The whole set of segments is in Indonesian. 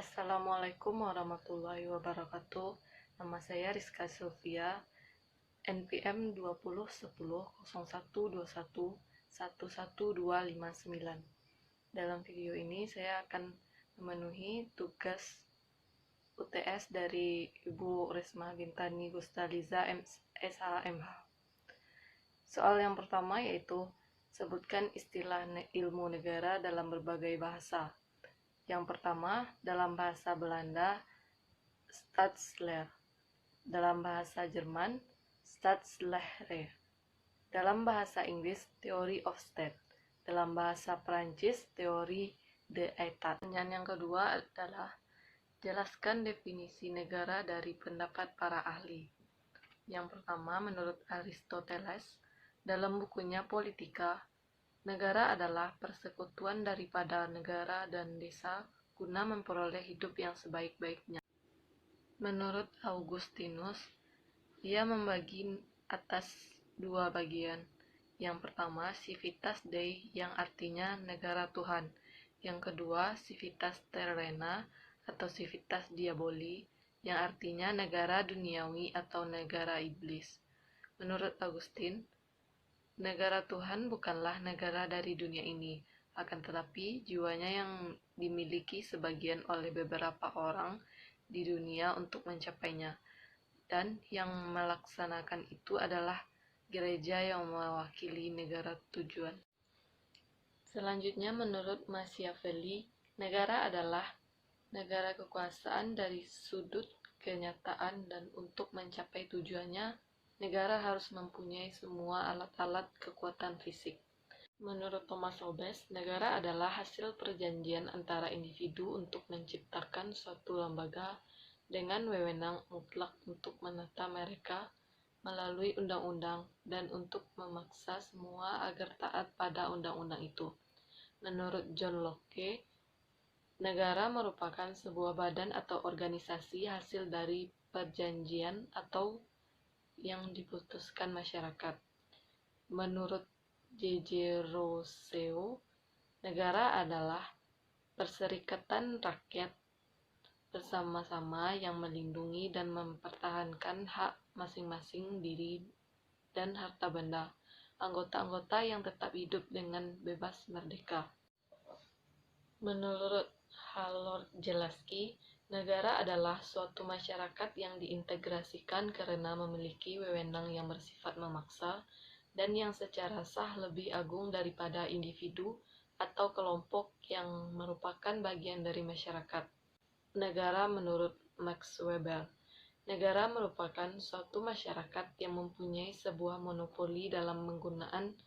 Assalamualaikum warahmatullahi wabarakatuh. Nama saya Rizka Sylvia, NPM 20100121111259. Dalam video ini saya akan memenuhi tugas UTS dari Ibu Risma Bintani Gustaliza SHMH. Soal yang pertama yaitu sebutkan istilah ilmu negara dalam berbagai bahasa. Yang pertama, dalam bahasa Belanda, Staatslehre. Dalam bahasa Jerman, Staatslehre. Dalam bahasa Inggris, Theory of State. Dalam bahasa Prancis, Teori de État. Pertanyaan yang kedua adalah jelaskan definisi negara dari pendapat para ahli. Yang pertama, menurut Aristoteles, dalam bukunya Politika, negara adalah persekutuan daripada negara dan desa guna memperoleh hidup yang sebaik-baiknya. Menurut Augustinus, ia membagi atas dua bagian. Yang pertama, civitas Dei yang artinya negara Tuhan. Yang kedua, civitas terrena atau civitas diaboli yang artinya negara duniawi atau negara iblis. Menurut Augustin, negara Tuhan bukanlah negara dari dunia ini, akan tetapi jiwanya yang dimiliki sebagian oleh beberapa orang di dunia untuk mencapainya, dan yang melaksanakan itu adalah gereja yang mewakili negara tujuan. Selanjutnya, menurut Machiavelli, negara adalah negara kekuasaan dari sudut kenyataan, dan untuk mencapai tujuannya, negara harus mempunyai semua alat-alat kekuatan fisik. Menurut Thomas Hobbes, negara adalah hasil perjanjian antara individu untuk menciptakan suatu lembaga dengan wewenang mutlak untuk menata mereka melalui undang-undang dan untuk memaksa semua agar taat pada undang-undang itu. Menurut John Locke, negara merupakan sebuah badan atau organisasi hasil dari perjanjian atau yang diputuskan masyarakat. Menurut J.J. Rousseau, negara adalah perserikatan rakyat bersama-sama yang melindungi dan mempertahankan hak masing-masing diri dan harta benda anggota-anggota yang tetap hidup dengan bebas merdeka. Menurut Harold Zalesky, negara adalah suatu masyarakat yang diintegrasikan karena memiliki wewenang yang bersifat memaksa dan yang secara sah lebih agung daripada individu atau kelompok yang merupakan bagian dari masyarakat. Negara menurut Max Weber, negara merupakan suatu masyarakat yang mempunyai sebuah monopoli dalam penggunaan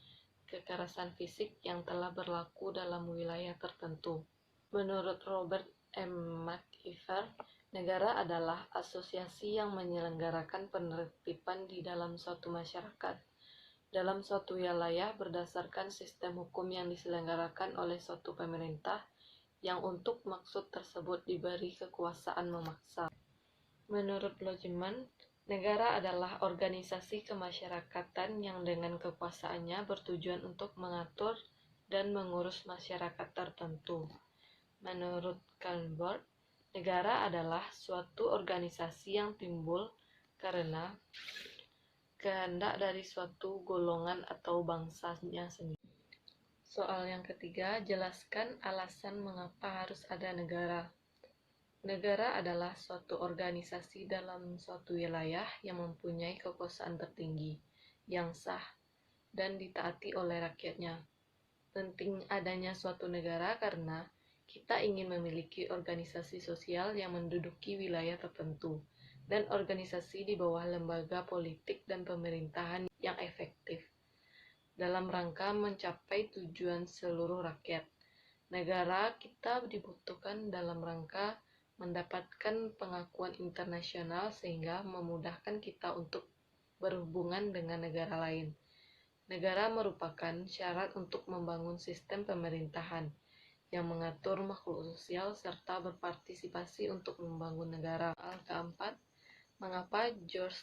kekerasan fisik yang telah berlaku dalam wilayah tertentu. Menurut Robert M. McIver, negara adalah asosiasi yang menyelenggarakan penertiban di dalam suatu masyarakat dalam suatu wilayah berdasarkan sistem hukum yang diselenggarakan oleh suatu pemerintah yang untuk maksud tersebut diberi kekuasaan memaksa. Menurut Logeman, negara adalah organisasi kemasyarakatan yang dengan kekuasaannya bertujuan untuk mengatur dan mengurus masyarakat tertentu. Menurut Calvert, negara adalah suatu organisasi yang timbul karena kehendak dari suatu golongan atau bangsanya sendiri. Soal yang ketiga, jelaskan alasan mengapa harus ada negara. Negara adalah suatu organisasi dalam suatu wilayah yang mempunyai kekuasaan tertinggi, yang sah, dan ditaati oleh rakyatnya. Penting adanya suatu negara karena kita ingin memiliki organisasi sosial yang menduduki wilayah tertentu, dan organisasi di bawah lembaga politik dan pemerintahan yang efektif, dalam rangka mencapai tujuan seluruh rakyat. Negara kita dibutuhkan dalam rangka mendapatkan pengakuan internasional sehingga memudahkan kita untuk berhubungan dengan negara lain. Negara merupakan syarat untuk membangun sistem pemerintahan yang mengatur makhluk sosial serta berpartisipasi untuk membangun negara. Soal keempat, mengapa George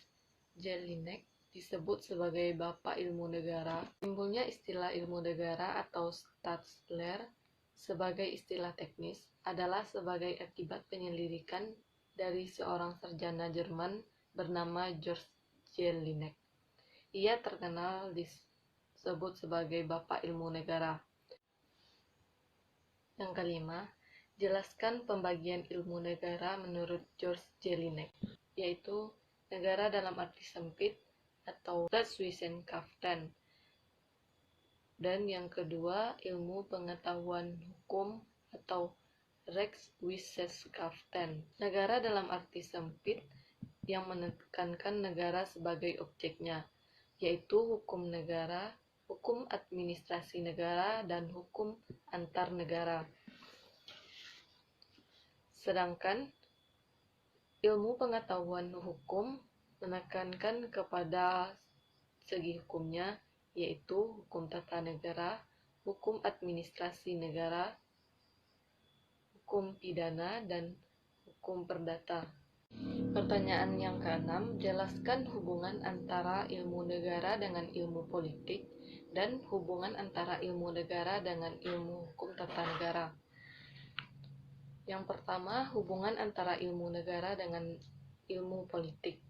Jelinek disebut sebagai Bapak Ilmu Negara? Timbulnya istilah ilmu negara atau Staatslehre sebagai istilah teknis adalah sebagai akibat penyelidikan dari seorang sarjana Jerman bernama George Jelinek. Ia terkenal disebut sebagai Bapak Ilmu Negara. Yang kelima, jelaskan pembagian ilmu negara menurut George Jelinek, yaitu negara dalam arti sempit atau Rechtswissenschaften. Dan yang kedua, ilmu pengetahuan hukum atau Rechtswissenschaften. Negara dalam arti sempit yang menekankan negara sebagai objeknya, yaitu hukum negara, hukum administrasi negara, dan hukum antar negara. Sedangkan ilmu pengetahuan hukum menekankan kepada segi hukumnya, yaitu hukum tata negara, hukum administrasi negara, hukum pidana, dan hukum perdata. Pertanyaan yang keenam, jelaskan hubungan antara ilmu negara dengan ilmu politik dan hubungan antara ilmu negara dengan ilmu hukum tata negara. Yang pertama, hubungan antara ilmu negara dengan ilmu politik.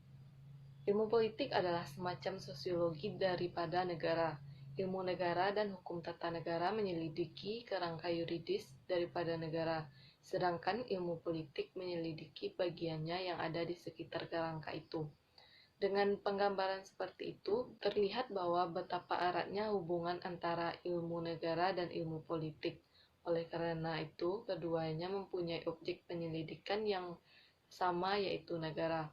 Ilmu politik adalah semacam sosiologi daripada negara. Ilmu negara dan hukum tata negara menyelidiki kerangka yuridis daripada negara, sedangkan ilmu politik menyelidiki bagiannya yang ada di sekitar kerangka itu. Dengan penggambaran seperti itu, terlihat bahwa betapa eratnya hubungan antara ilmu negara dan ilmu politik. Oleh karena itu, keduanya mempunyai objek penyelidikan yang sama, yaitu negara.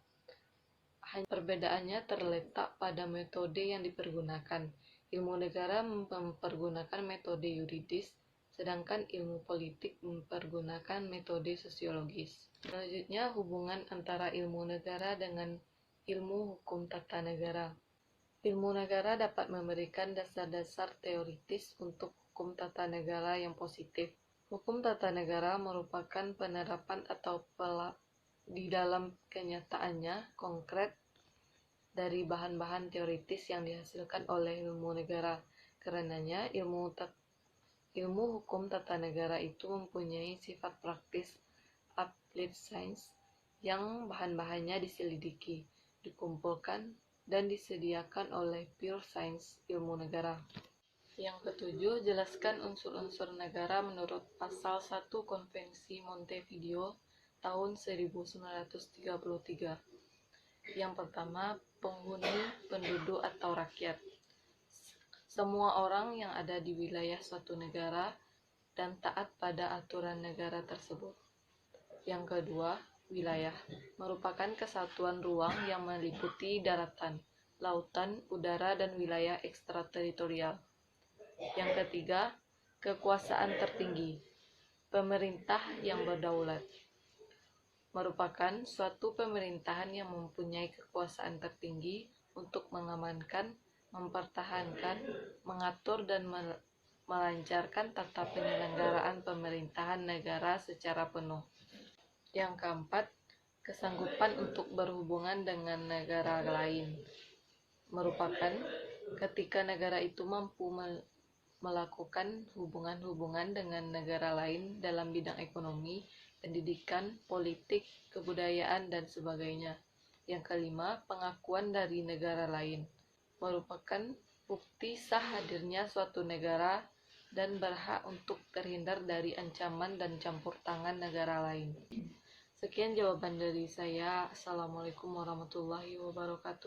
Hanya perbedaannya terletak pada metode yang dipergunakan. Ilmu negara mempergunakan metode yuridis, sedangkan ilmu politik mempergunakan metode sosiologis. Selanjutnya, hubungan antara ilmu negara dengan ilmu hukum tata negara. Ilmu negara dapat memberikan dasar-dasar teoritis untuk hukum tata negara yang positif. Hukum tata negara merupakan penerapan atau di dalam kenyataannya konkret dari bahan-bahan teoritis yang dihasilkan oleh ilmu negara. Karenanya, ilmu hukum tata negara itu mempunyai sifat praktis applied science yang bahan-bahannya diselidiki, dikumpulkan, dan disediakan oleh pure science ilmu negara. Yang ketujuh, jelaskan unsur-unsur negara menurut pasal 1 Konvensi Montevideo tahun 1933. Yang pertama, penghuni, penduduk atau rakyat. Semua orang yang ada di wilayah suatu negara dan taat pada aturan negara tersebut. Yang kedua, wilayah merupakan kesatuan ruang yang meliputi daratan, lautan, udara, dan wilayah ekstrateritorial. Yang ketiga, kekuasaan tertinggi, pemerintah yang berdaulat, merupakan suatu pemerintahan yang mempunyai kekuasaan tertinggi untuk mengamankan, mempertahankan, mengatur, dan melancarkan tata penyelenggaraan pemerintahan negara secara penuh. Yang keempat, kesanggupan untuk berhubungan dengan negara lain, merupakan ketika negara itu mampu melakukan hubungan-hubungan dengan negara lain dalam bidang ekonomi, pendidikan, politik, kebudayaan, dan sebagainya. Yang kelima, pengakuan dari negara lain, merupakan bukti sah hadirnya suatu negara dan berhak untuk terhindar dari ancaman dan campur tangan negara lain. Sekian jawaban dari saya. Assalamualaikum warahmatullahi wabarakatuh.